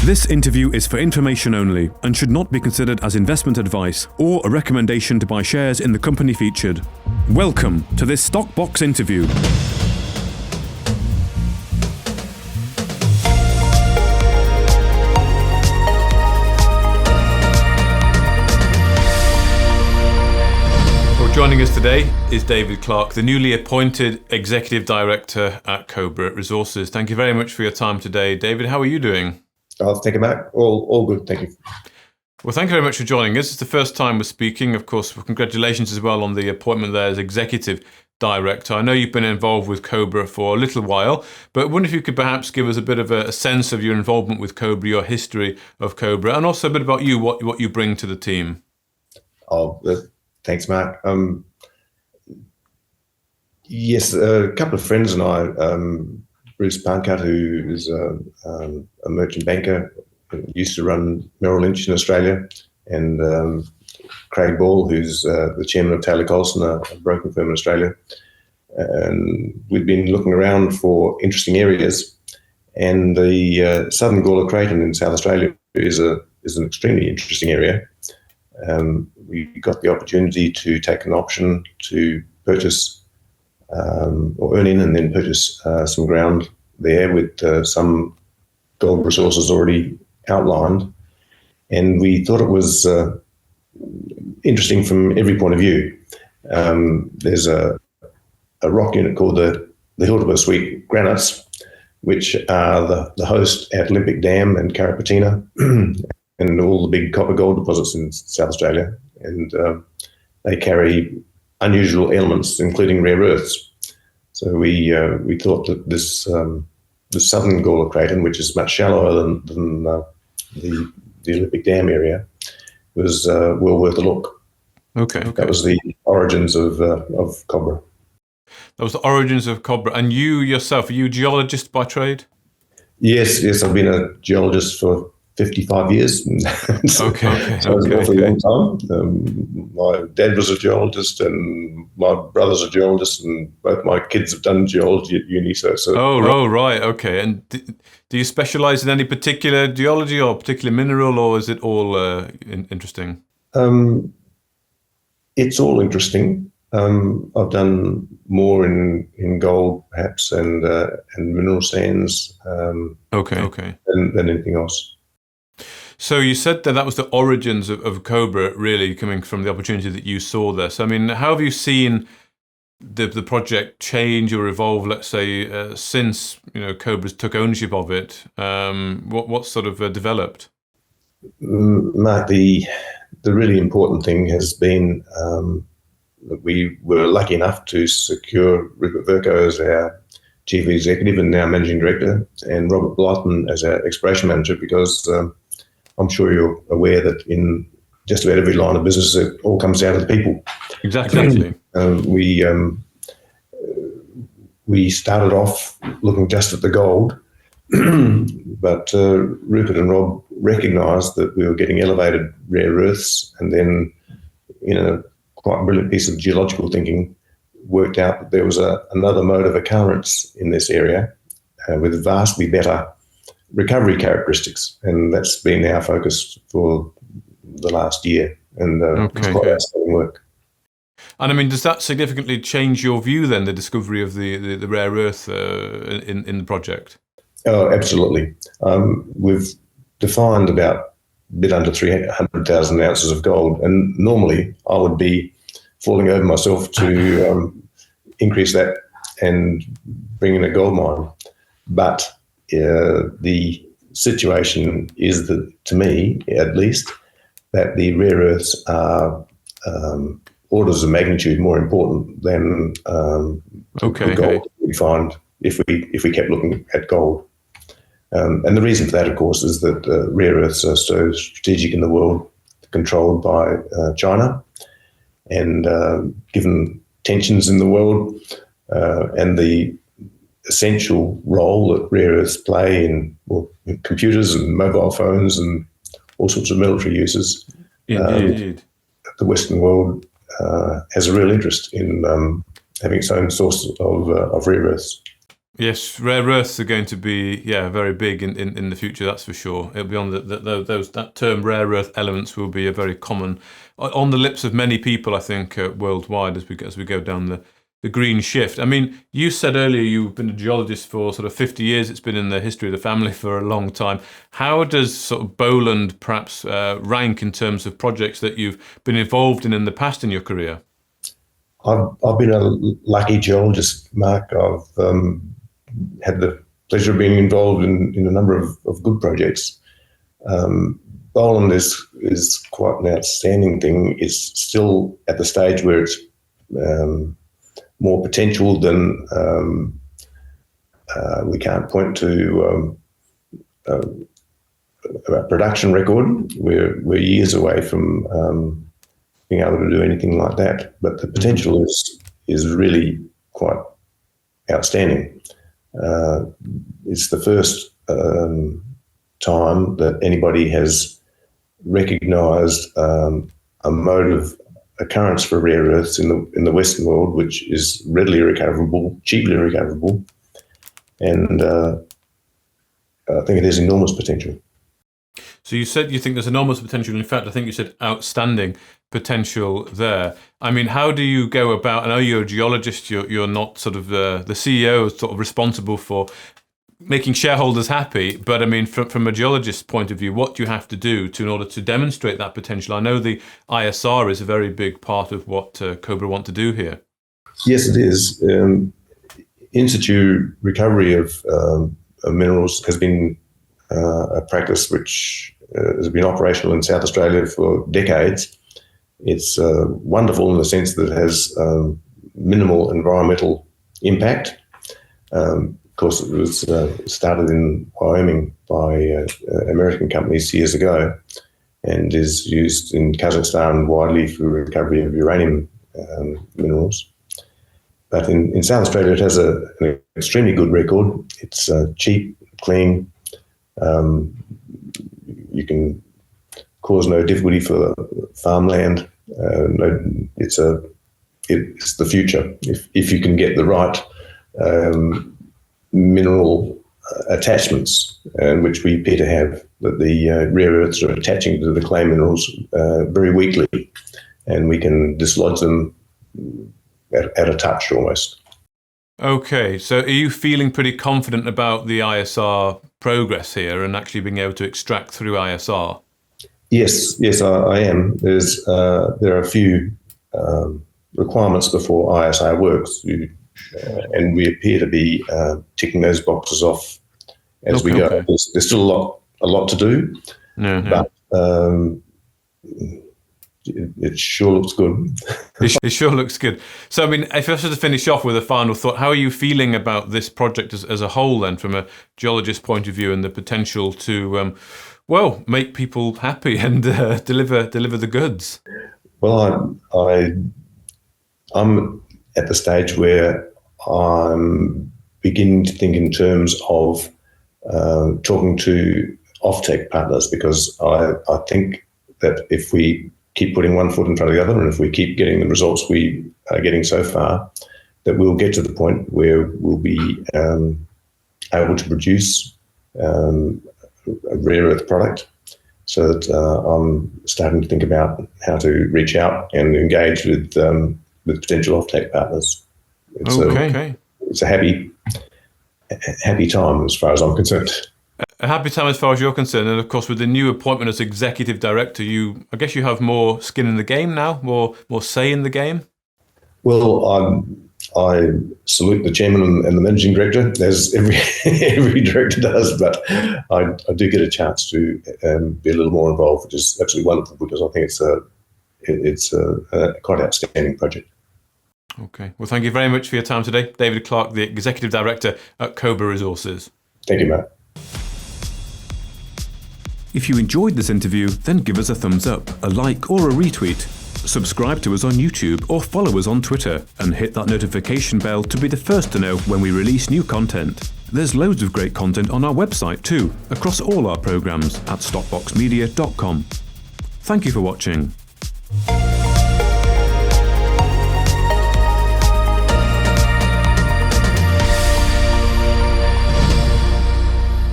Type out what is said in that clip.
This interview is for information only and should not be considered as investment advice or a recommendation to buy shares in the company featured. Welcome to this Stock Box interview. Joining us today is David Clark, the newly appointed Executive Director at Cobra Resources. Thank you very much for your time today. David, how are you doing? Thank you, Mark. All good, thank you. Well, thank you very much for joining us. It's the first time we're speaking. Of course, congratulations as well on the appointment there as Executive Director. I know you've been involved with Cobra for a little while, but I wonder if you could perhaps give us a bit of a sense of your involvement with Cobra, your history of Cobra, and also a bit about you, what you bring to the team. Thanks, Mark. Yes, a couple of friends and I, Bruce Pankart, who is a merchant banker, used to run Merrill Lynch in Australia, and Craig Ball, who's the chairman of Taylor Colson, a broking firm in Australia. And we've been looking around for interesting areas, and the Southern Gawler Craton in South Australia is an extremely interesting area. We got the opportunity to take an option to purchase or earn in and then purchase some ground there with some gold resources already outlined. And we thought it was interesting from every point of view. There's a rock unit called the Hildeborough Sweet Granites, which are the host at Olympic Dam and Carrapateena and all the big copper gold deposits in South Australia. And they carry unusual elements, including rare earths. So we thought that this the Southern Gawler Craton, which is much shallower than the Olympic Dam area, was well worth a look. Okay. That was the origins of Cobra. That was the origins of Cobra. And you yourself, are you a geologist by trade? Yes, I've been a geologist for 55 years. Okay. So it's an awfully long time. My dad was a geologist and my brother's a geologist, and both my kids have done geology at uni. Right. Okay. And do you specialize in any particular geology or particular mineral, or is it all interesting? It's all interesting. I've done more in gold, perhaps, and mineral sands. Than anything else. So you said that was the origins of Cobra, really coming from the opportunity that you saw there. So, I mean, how have you seen the project change or evolve, let's say, since Cobra's took ownership of it? What sort of developed? Mark, the really important thing has been that we were lucky enough to secure Rupert Vercoe as our chief executive and now managing director, and Robert Blyton as our exploration manager, because I'm sure you're aware that in just about every line of business, it all comes down to the people. Exactly. We started off looking just at the gold, but Rupert and Rob recognised that we were getting elevated rare earths, and then, quite a brilliant piece of geological thinking, worked out that there was another mode of occurrence in this area with vastly better recovery characteristics, and that's been our focus for the last year, and it's quite outstanding work. And I mean, does that significantly change your view then, the discovery of the rare earth in the project? Oh, absolutely. We've defined about a bit under 300,000 ounces of gold, and normally I would be falling over myself to increase that and bring in a gold mine. But the situation is that, to me at least, that the rare earths are orders of magnitude more important than the gold we find if we kept looking at gold. And the reason for that, of course, is that rare earths are so strategic in the world, controlled by China, and given tensions in the world and the essential role that rare earths play in computers and mobile phones and all sorts of military uses. Indeed. The Western world has a real interest in having its own source of rare earths. Yes, rare earths are going to be very big in the future. That's for sure. It'll be on that term. Rare earth elements will be a very common on the lips of many people, I think, worldwide as we go down the green shift. I mean, you said earlier you've been a geologist for sort of 50 years. It's been in the history of the family for a long time. How does sort of Boland perhaps rank in terms of projects that you've been involved in the past in your career? I've been a lucky geologist, Mark. I've had the pleasure of being involved in a number of good projects. Boland is quite an outstanding thing. It's still at the stage where it's more potential than we can't point to a production record. We're years away from being able to do anything like that, but the potential is really quite outstanding. It's the first time that anybody has recognised a mode of occurrence for rare earths in the Western world, which is readily recoverable, cheaply recoverable, and I think it has enormous potential. So you said you think there's enormous potential. In fact, I think you said outstanding potential there. I mean, how do you go about, I know you're a geologist, you're not sort of the CEO sort of responsible for making shareholders happy, but I mean, from a geologist's point of view, what do you have to do in order to demonstrate that potential? I know the ISR is a very big part of what Cobra want to do here. Yes, it is. In-situ recovery of minerals has been a practice which has been operational in South Australia for decades. It's wonderful in the sense that it has minimal environmental impact. Of course, it was started in Wyoming by American companies years ago and is used in Kazakhstan widely for recovery of uranium minerals. But in South Australia, it has an extremely good record. It's cheap, clean. You can cause no difficulty for farmland. It's the future if you can get the right mineral attachments, which we appear to have. That the rare earths are attaching to the clay minerals very weakly, and we can dislodge them at a touch almost. Okay, so are you feeling pretty confident about the ISR progress here and actually being able to extract through ISR? Yes, I am. There are a few requirements before ISR works, and we appear to be ticking those boxes off as we go. Okay. There's still a lot to do, but it sure looks good. It sure looks good. So, I mean, if I was to finish off with a final thought, how are you feeling about this project as a whole then, from a geologist point of view, and the potential to, make people happy and deliver the goods? Well, I'm at the stage where I'm beginning to think in terms of talking to offtake partners, because I think that if we keep putting one foot in front of the other, and if we keep getting the results we are getting so far, that we'll get to the point where we'll be able to produce a rare earth product. So that I'm starting to think about how to reach out and engage with potential offtake partners. It's a happy time as far as I'm concerned. A happy time as far as you're concerned, and of course with the new appointment as executive director, I guess you have more skin in the game now, more say in the game. Well, I salute the chairman and the managing director, as every director does, but I do get a chance to be a little more involved, which is absolutely wonderful, because I think it's a quite outstanding project. Okay. Well, thank you very much for your time today, David Clark, the executive director at Cobra Resources. Thank you, Matt. If you enjoyed this interview, then give us a thumbs up, a like or a retweet. Subscribe to us on YouTube or follow us on Twitter, and hit that notification bell to be the first to know when we release new content. There's loads of great content on our website too, across all our programs at stockboxmedia.com. Thank you for watching.